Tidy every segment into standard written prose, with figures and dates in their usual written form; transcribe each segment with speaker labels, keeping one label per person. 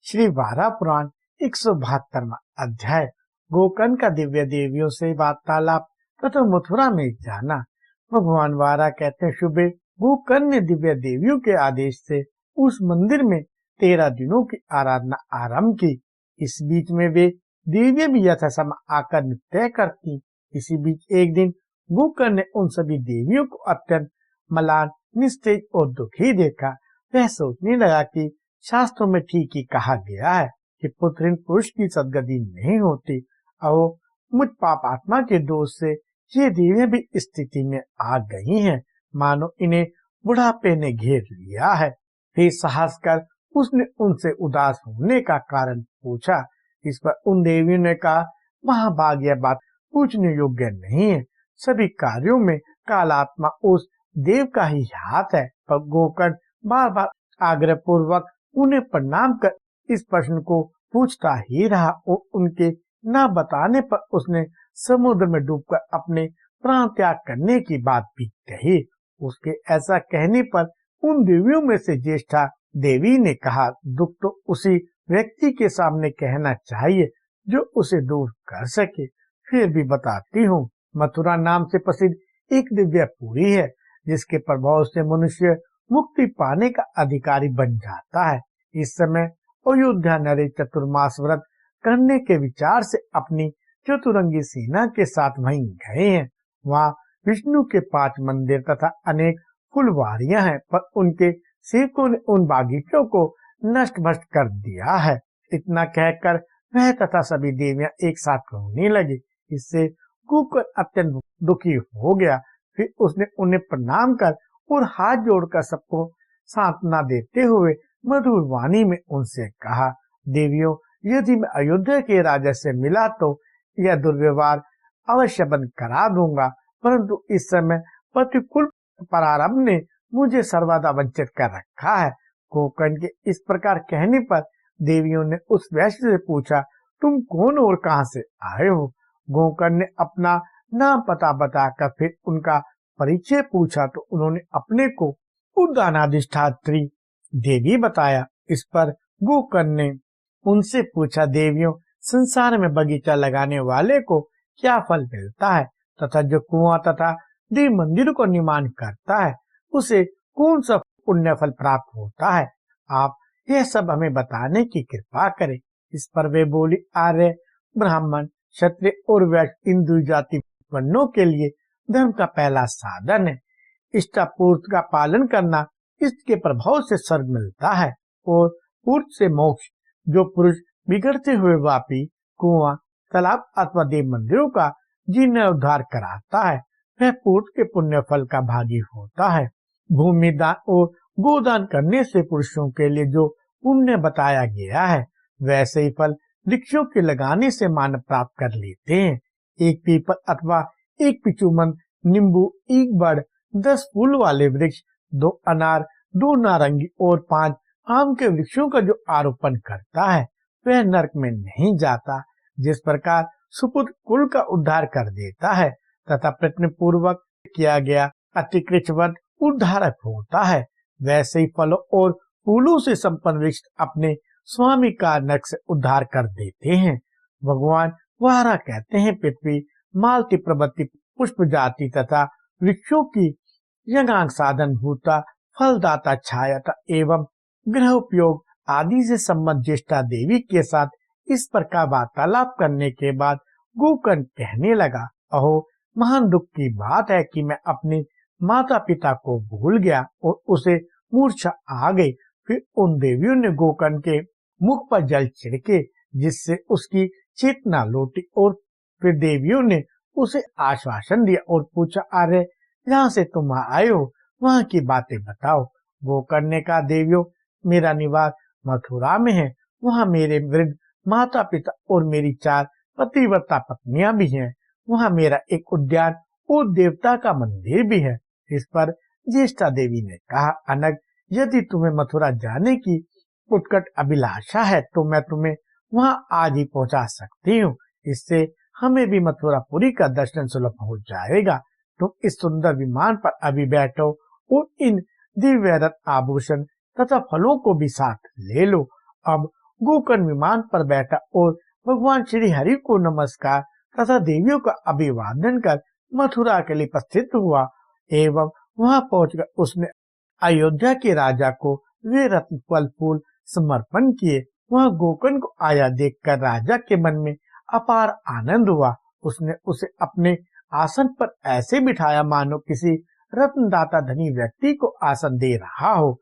Speaker 1: श्री वारा पुराण 172वां अध्याय गोकर्ण का दिव्य देवियों से वार्तालाप तथा मथुरा में जाना। भगवान वारा कहते हैं, सुबह गोकर्ण ने दिव्य देवियों के आदेश से उस मंदिर में 13 दिनों की आराधना आरंभ की। इस बीच में वे देवियां भी यथासमय आकर नृत्य करती। इसी बीच एक दिन गोकर्ण ने उन सभी देवियों को अत्यंत मलान, निस्तेज और दुखी देखा। वह सोचने लगा कि शास्त्रों में ठीक ही कहा गया है कि पुत्रहीन पुरुष की सदगति नहीं होती। और मुझ पाप आत्मा के दोष से ये देवियां भी इस स्थिति में आ गई हैं, मानो इन्हें बुढ़ापे ने घेर लिया है। फिर साहस कर उसने उनसे उदास होने का कारण पूछा। इस पर उन देवियों ने कहा, महाभाग यह बात पूछने योग्य नहीं है। सभी कार्यों में कालात्मा उस देव का ही हाथ है। पर गोकर्ण बार बार आग्रह पूर्वक उन्हें प्रणाम कर इस प्रश्न को पूछता ही रहा और उनके न बताने पर उसने समुद्र में डूबकर अपने प्राण त्याग करने की बात भी कही। उसके ऐसा कहने पर उन देवियों में से ज्येष्ठा देवी ने कहा, दुख तो उसी व्यक्ति के सामने कहना चाहिए जो उसे दूर कर सके। फिर भी बताती हूँ, मथुरा नाम से प्रसिद्ध एक दिव्य पुरी है, जिसके प्रभाव से मनुष्य मुक्ति पाने का अधिकारी बन जाता है। इस समय अयोध्या नरेश चतुर्मास व्रत करने के विचार से अपनी चतुरंगी सेना के साथ वहीं गए हैं। वहाँ विष्णु के 5 मंदिर तथा अनेक फुलवारियां हैं, पर उनके सेवकों ने उन बागीचों को नष्ट भ्रष्ट कर दिया है। इतना कहकर वह तथा सभी देवियां एक साथ रोने लगी। इससे गोकर्ण अत्यंत दुखी हो गया। फिर उसने उन्हें प्रणाम कर और हाथ जोड़कर सबको सांत्वना देते हुए मधुर वाणी में उनसे कहा, देवियों, यदि मैं अयोध्या के राजा से मिला तो यह दुर्व्यवहार अवश्य बंद करा दूंगा, परंतु इस समय प्रतिकूल प्रारंभ ने मुझे सर्वदा वंचित कर रखा है। गोकर्ण के इस प्रकार कहने पर देवियों ने उस वैश्य से पूछा, तुम कौन और कहां से आए हो? गोकर्ण ने अपना नाम पता बताकर फिर उनका परिचय पूछा तो उन्होंने अपने को उद्यानाधिष्ठात्री देवी बताया। इस पर गोकर्ण ने उनसे पूछा, देवियों, संसार में बगीचा लगाने वाले को क्या फल मिलता है तथा जो कुआं तथा देव मंदिर को निर्माण करता है उसे कौन सा पुण्य फल प्राप्त होता है? आप यह सब हमें बताने की कृपा करें। इस पर वे बोली, आर्य, ब्राह्मण, क्षत्रिय और वैश्य इन 2 जाति वर्णों के लिए धर्म का पहला साधन है। इष्टापूर्त का पालन करना, इसके प्रभाव से स्वर्ग मिलता है और पूर्त से मोक्ष। जो पुरुष बिगड़ते हुए वापी, कुआं, तालाब अथवा देव मंदिरों का जीर्णोद्धार कराता है, वह पूर्त के पुण्य फल का भागी होता है। भूमि दान और गोदान करने से पुरुषों के लिए जो पुण्य बताया गया है, वैसे ही फल वृक्षों के लगाने से मानव प्राप्त कर लेते हैं। एक पीपल अथवा एक पिचुमन, नींबू, एक बड़, 10 फूल वाले वृक्ष, 2 अनार, 2 नारंगी और 5 आम के वृक्षों का जो आरोपण करता है वह नरक में नहीं जाता। जिस प्रकार सुपुत्र कुल का उद्धार कर देता है तथा प्रयत्न पूर्वक किया गया अतिकृष्टवध उद्धारक होता है, वैसे ही फलों और फूलों से संपन्न वृक्ष अपने स्वामी का नरक से उद्धार कर देते हैं। भगवान वारा कहते हैं, पृथ्वी, मालती, प्रवृत्ति, पुष्प जाति तथा वृक्षों की यज्ञांग साधन भूता, फलदाता, छायाता एवं गृह उपयोग आदि से संबंध ज्येष्ठा देवी के साथ इस प्रकार वार्तालाप करने के बाद गोकर्ण कहने लगा, अहो, महान दुख की बात है कि मैं अपने माता पिता को भूल गया और उसे मूर्छा आ गई। फिर उन देवियों ने गोकर्ण के मुख पर जल छिड़के, जिससे उसकी चेतना लौटी और फिर देवियों ने उसे आश्वासन दिया और पूछा, अरे, जहाँ से तुम आए हो वहाँ की बातें बताओ। गोकर्ण ने कहा, देवियों, मेरा निवास मथुरा में है। वहाँ मेरे वृद्ध माता पिता और मेरी 4 पतिव्रता पत्नियां भी हैं। वहाँ मेरा एक उद्यान और देवता का मंदिर भी है। इस पर ज्येष्ठा देवी ने कहा, अनग, यदि तुम्हें मथुरा जाने की उत्कट अभिलाषा है तो मैं तुम्हें वहाँ आज ही पहुँचा सकती हूँ। इससे हमें भी मथुरापुरी का दर्शन सुलभ हो जाएगा। तुम इस सुंदर विमान पर अभी बैठो और इन दिव्य रत्न आभूषण तथा फलों को भी साथ ले लो। अब गोकर्ण विमान पर बैठा और भगवान श्री हरि को नमस्कार तथा देवियों का अभिवादन कर मथुरा के लिए प्रस्थित हुआ एवं वहां पहुंचकर उसने अयोध्या के राजा को वे रत्न फल फूल समर्पण किए। वह गोकर्ण को आया देखकर राजा के मन में अपार आनंद हुआ। उसने उसे अपने आसन पर ऐसे बिठाया मानो किसी रत्नदाता धनी व्यक्ति को आसन दे रहा हो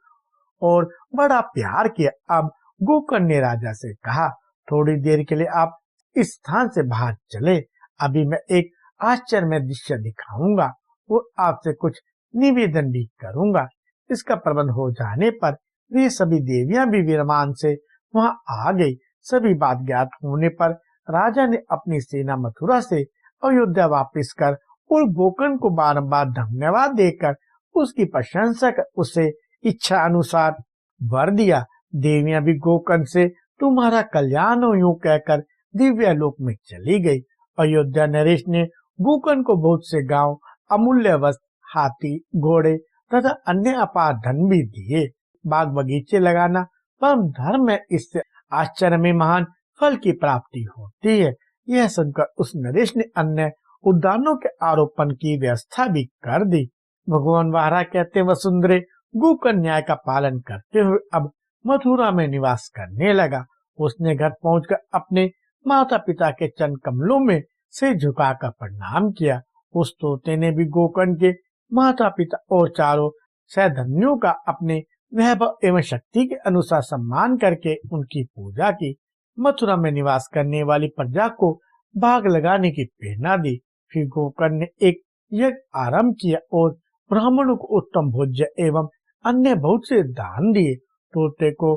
Speaker 1: और बड़ा प्यार किया। अब गोकर्ण ने राजा से कहा, थोड़ी देर के लिए आप इस स्थान से बाहर चले, अभी मैं एक आश्चर्यमय दृश्य दिखाऊंगा और आपसे कुछ निवेदन भी करूंगा। इसका प्रबंध हो जाने पर वे सभी देवियां भी विमान से वहां आ गई। सभी बात ज्ञात होने पर राजा ने अपनी सेना मथुरा से अयोध्या वापस कर और गोकर्ण को बारंबार धन्यवाद देकर उसकी प्रशंसा कर उसे इच्छा अनुसार वर दिया। देवियां भी गोकर्ण से तुम्हारा कल्याण हो यूं कहकर दिव्य लोक में चली गई। अयोध्या नरेश ने गोकर्ण को बहुत से गांव, अमूल्य वस्त्र, हाथी, घोड़े तथा अन्य अपार धन भी दिए। बाग बगीचे लगाना परम धर्म है, इससे आश्चर्य में महान फल की प्राप्ति होती है। यह सुनकर उस नरेश ने अन्य उद्यानों के आरोपण की व्यवस्था भी कर दी। भगवान वारा कहते वसुंधरे गोकर्ण न्याय का पालन करते हुए अब मथुरा में निवास करने लगा। उसने घर पहुंचकर अपने माता पिता के चरण कमलों में से झुकाकर प्रणाम किया। उस तोते ने भी गोकर्ण के माता पिता और चारों सहधर्मियों का अपने वैभव एवं शक्ति के अनुसार सम्मान करके उनकी पूजा की। मथुरा में निवास करने वाली प्रजा को बाग लगाने की प्रेरणा दी। फिर गोकर्ण ने एक यज्ञ आरंभ किया और ब्राह्मणों को उत्तम भोज्य एवं अन्य बहुत से दान दिए। तोते को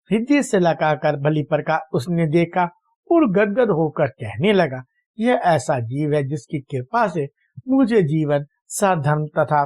Speaker 1: हृदय से लगाकर भली प्रकार उसने देखा और गदगद होकर कहने लगा, यह ऐसा जीव है जिसकी कृपा से मुझे जीवन, सद्धर्म तथा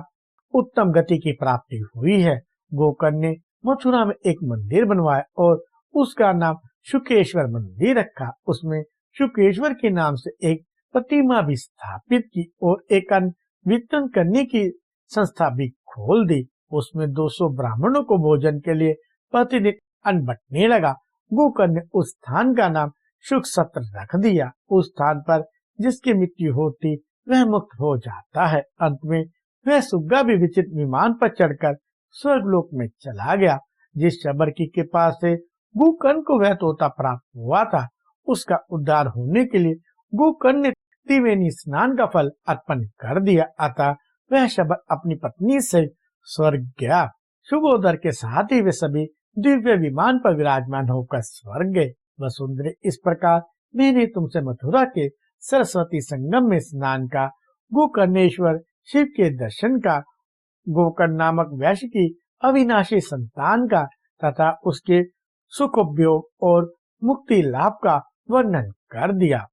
Speaker 1: उत्तम गति की प्राप्ति हुई है। गोकर्ण ने मथुरा में एक मंदिर बनवाया और उसका नाम शुकेश्वर मंदिर रखा। उसमें शुकेश्वर के नाम से एक प्रतिमा भी स्थापित की और एक अन्न वितरण करने की संस्था भी खोल दी। उसमें 200 ब्राह्मणों को भोजन के लिए प्रतिदिन अन्न बंटने लगा। गोकर्ण ने उस स्थान का नाम शुक सत्र रख दिया। उस स्थान पर जिसकी मृत्यु होती वह मुक्त हो जाता है। अंत में वह सुग्गा भी विचित्र विमान पर चढ़कर स्वर्गलोक में चला गया। जिस शबर की कृपा से गोकर्ण को वह तोता प्राप्त हुआ था, उसका उद्धार होने के लिए गोकर्ण ने त्रिवेणी स्नान का फल अर्पण कर दिया। अतः वह शबर अपनी पत्नी से स्वर्ग गया। शुभोदर के साथ ही वे सभी दिव्य विमान पर विराजमान होकर स्वर्ग गए। वसुंधरे, इस प्रकार मैंने तुमसे मथुरा के सरस्वती संगम में स्नान का, गोकर्णेश्वर शिव के दर्शन का, गोकर्ण नामक वैश्य की अविनाशी संतान का तथा उसके सुखोपयोग और मुक्ति लाभ का वर्णन कर दिया।